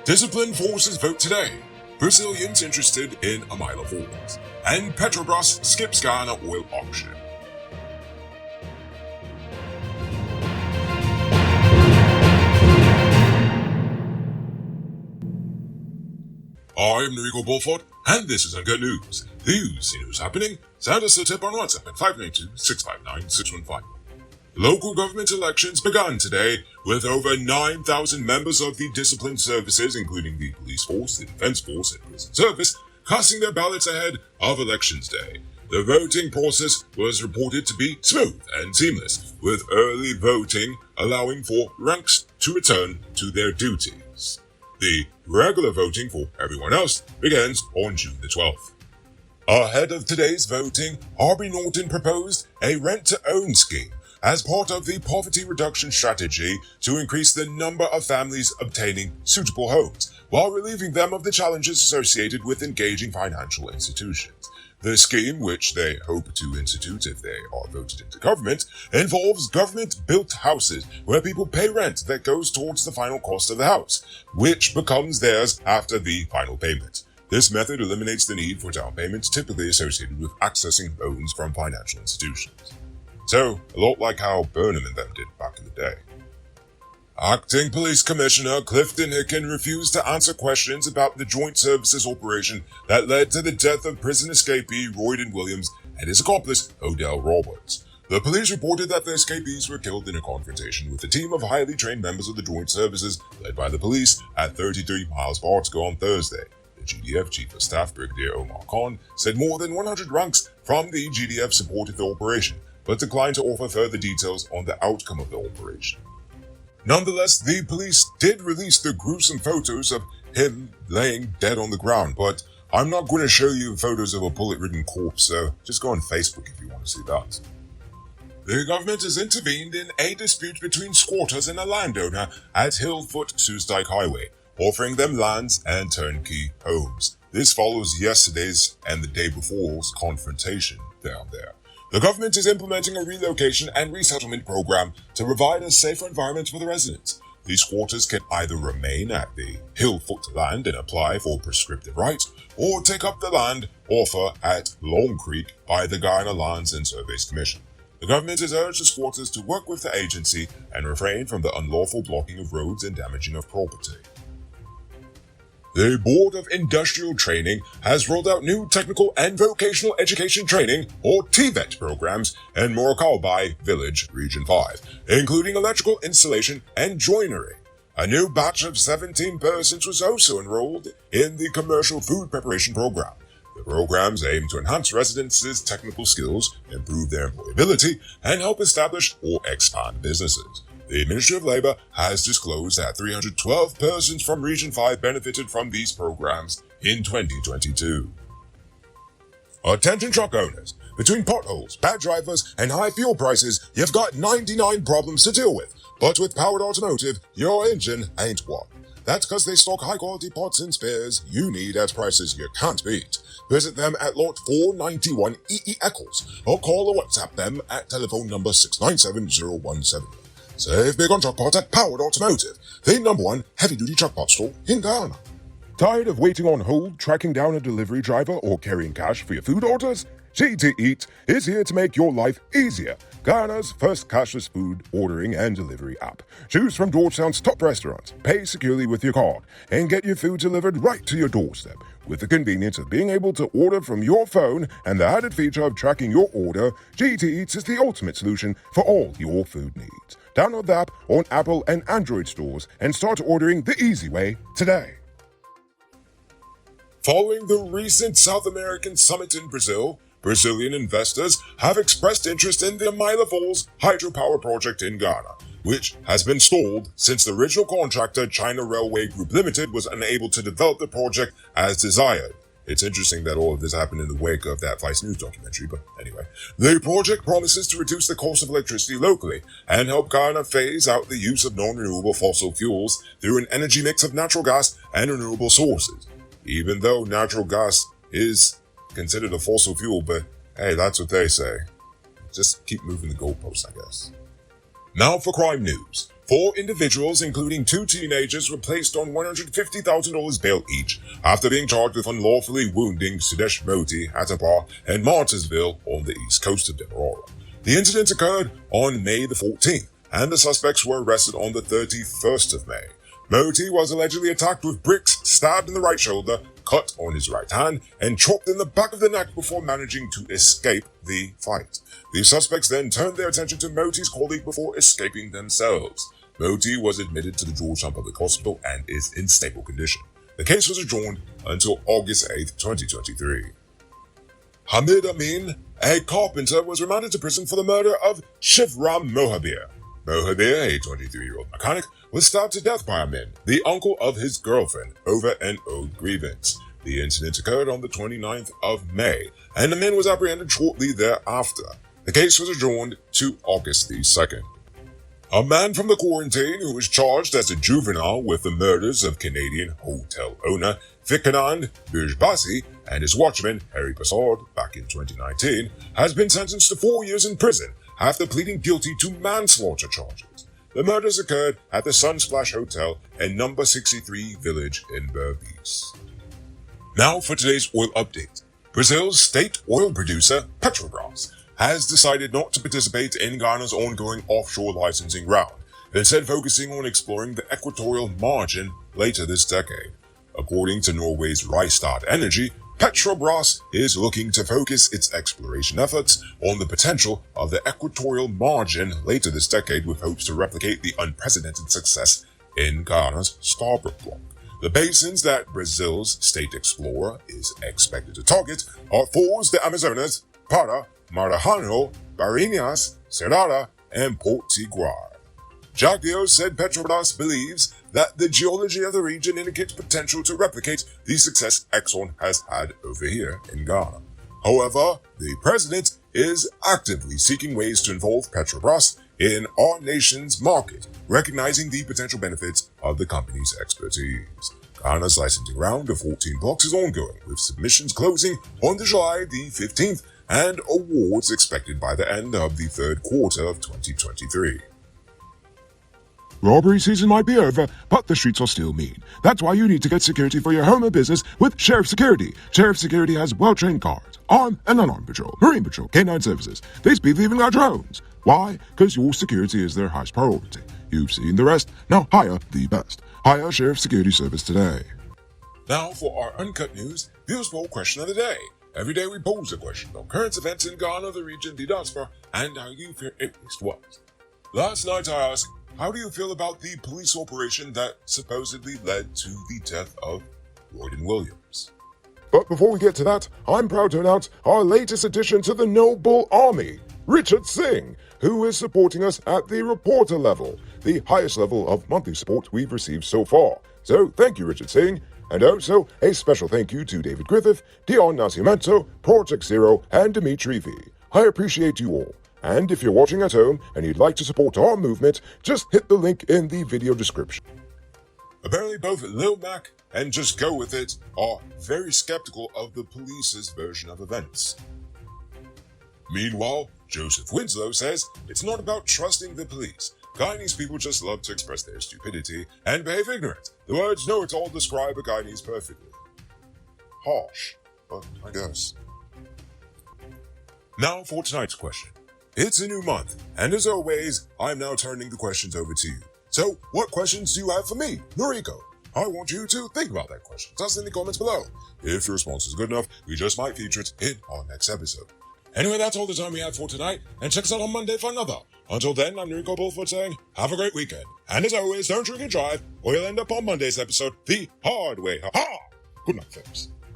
Disciplined forces vote today. Brazilians interested in a mile of falls. And Petrobras skips Guyana oil auction. I'm Enrico Bulford, and this is Uncut News. You see news happening? Send us a tip on WhatsApp at 592-659-615. Local government elections began today, with over 9,000 members of the disciplined services, including the police force, the defense force, and prison service, casting their ballots ahead of Elections Day. The voting process was reported to be smooth and seamless, with early voting allowing for ranks to return to their duties. The regular voting for everyone else begins on June the 12th. Ahead of today's voting, Harvey Norton proposed a rent-to-own scheme as part of the poverty reduction strategy to increase the number of families obtaining suitable homes, while relieving them of the challenges associated with engaging financial institutions. The scheme, which they hope to institute if they are voted into government, involves government-built houses where people pay rent that goes towards the final cost of the house, which becomes theirs after the final payment. This method eliminates the need for down payments typically associated with accessing loans from financial institutions. So, a lot like how Burnham and them did back in the day. Acting Police Commissioner Clifton Hicken refused to answer questions about the joint services operation that led to the death of prison escapee Royden Williams and his accomplice Odell Roberts. The police reported that the escapees were killed in a confrontation with a team of highly trained members of the joint services led by the police at 33 miles per hour on Thursday. The GDF Chief of Staff Brigadier Omar Khan said more than 100 ranks from the GDF supported the operation, but declined to offer further details on the outcome of the operation. Nonetheless, the police did release the gruesome photos of him laying dead on the ground, but I'm not going to show you photos of a bullet-ridden corpse, so just go on Facebook if you want to see that. The government has intervened in a dispute between squatters and a landowner at Hillfoot Soosdijk Highway, offering them lands and turnkey homes. This follows yesterday's and the day before's confrontation down there. The government is implementing a relocation and resettlement program to provide a safer environment for the residents. These squatters can either remain at the Hillfoot land and apply for prescriptive rights, or take up the land offer at Long Creek by the Guyana Lands and Surveys Commission. The government has urged the squatters to work with the agency and refrain from the unlawful blocking of roads and damaging of property. The Board of Industrial Training has rolled out new technical and vocational education training, or TVET, programs in Morakabai Village, Region 5, including electrical installation and joinery. A new batch of 17 persons was also enrolled in the commercial food preparation program. The programs aim to enhance residents' technical skills, improve their employability, and help establish or expand businesses. The Ministry of Labor has disclosed that 312 persons from Region 5 benefited from these programs in 2022. Attention truck owners. Between potholes, bad drivers, and high fuel prices, you've got 99 problems to deal with. But with Powered Automotive, your engine ain't one. That's because they stock high-quality parts and spares you need at prices you can't beat. Visit them at Lot 491 EE Eccles, or call or WhatsApp them at telephone number 697-017. Save big on truck parts at Powered Automotive, the #1 heavy-duty truck parts store in Guyana. Tired of waiting on hold, tracking down a delivery driver, or carrying cash for your food orders? GT Eat is here to make your life easier. Guyana's first cashless food ordering and delivery app. Choose from Georgetown's top restaurants, pay securely with your card, and get your food delivered right to your doorstep. With the convenience of being able to order from your phone and the added feature of tracking your order, GT Eats is the ultimate solution for all your food needs. Download the app on Apple and Android stores and start ordering the easy way today. Following the recent South American summit in Brazil, Brazilian investors have expressed interest in the Amila Falls Hydropower project in Ghana, which has been stalled since the original contractor, China Railway Group Limited, was unable to develop the project as desired. It's interesting that all of this happened in the wake of that Vice News documentary, but anyway. The project promises to reduce the cost of electricity locally and help Ghana phase out the use of non-renewable fossil fuels through an energy mix of natural gas and renewable sources. Even though natural gas is considered a fossil fuel, but hey, that's what they say. Just keep moving the goalposts, I guess. Now for crime news. 4 individuals, including 2 teenagers, were placed on $150,000 bail each after being charged with unlawfully wounding Sudesh Moti at a bar in Martinsville on the east coast of Demerara. The incident occurred on May the 14th, and the suspects were arrested on the 31st of May. Moti was allegedly attacked with bricks, stabbed in the right shoulder, cut on his right hand, and chopped in the back of the neck before managing to escape the fight. The suspects then turned their attention to Moti's colleague before escaping themselves. Moti was admitted to the Georgetown Public Hospital and is in stable condition. The case was adjourned until August 8, 2023. Hamid Amin, a carpenter, was remanded to prison for the murder of Shivram Mohabir. Mohabir, a 23-year-old mechanic, was stabbed to death by Amin, the uncle of his girlfriend, over an old grievance. The incident occurred on the 29th of May, and Amin was apprehended shortly thereafter. The case was adjourned to August the 2nd. A man from the quarantine who was charged as a juvenile with the murders of Canadian hotel owner Vikanand Bijbasi and his watchman Harry Prasad back in 2019 has been sentenced to 4 years in prison after pleading guilty to manslaughter charges. The murders occurred at the Sunsplash Hotel in number 63 Village in Berbice. Now for today's oil update. Brazil's state oil producer Petrobras has decided not to participate in Ghana's ongoing offshore licensing round, instead focusing on exploring the equatorial margin later this decade. According to Norway's Rystad Energy, Petrobras is looking to focus its exploration efforts on the potential of the equatorial margin later this decade with hopes to replicate the unprecedented success in Ghana's Stabroek Block. The basins that Brazil's state explorer is expected to target are Foz de Amazonas, Para, Maranhão, Barinas, Cerrada, and Potiguar. Jagdeo said Petrobras believes that the geology of the region indicates potential to replicate the success Exxon has had over here in Ghana. However, the president is actively seeking ways to involve Petrobras in our nation's market, recognizing the potential benefits of the company's expertise. Ghana's licensing round of 14 blocks is ongoing, with submissions closing on July the 15th and awards expected by the end of the third quarter of 2023. Robbery season might be over, but the streets are still mean. That's why you need to get security for your home or business with Sheriff Security. Sheriff Security has well-trained guards, armed and unarmed patrol, marine patrol, canine services. They speed even got drones. Why? Because your security is their highest priority. You've seen the rest. Now hire the best. Hire Sheriff Security Service today. Now for our Uncut News Views Poll Question of the Day. Every day we pose a question on current events in Ghana, the region, the diaspora, and how you feel it was. Last night I asked, how do you feel about the police operation that supposedly led to the death of Royden Williams? But before we get to that, I'm proud to announce our latest addition to the Noble Army, Richard Singh, who is supporting us at the reporter level, the highest level of monthly support we've received so far. So thank you, Richard Singh. And also, a special thank you to David Griffith, Dion Nascimento, Project Zero, and Dimitri V. I appreciate you all. And if you're watching at home and you'd like to support our movement, just hit the link in the video description. Apparently both Lil Mac and Just Go With It are very skeptical of the police's version of events. Meanwhile, Joseph Winslow says it's not about trusting the police. Guyanese people just love to express their stupidity and behave ignorant. The words know it all describe a Guyanese perfectly. Harsh, but I guess. Now for tonight's question. It's a new month, and as always, I'm now turning the questions over to you. So, what questions do you have for me, Noriko? I want you to think about that question. Tell us in the comments below. If your response is good enough, we just might feature it in our next episode. Anyway, that's all the time we have for tonight, and check us out on Monday for another. Until then, I'm Noriko Bullfoot saying, have a great weekend. And as always, don't drink and drive, or you'll end up on Monday's episode the hard way. Ha-ha! Good night, folks.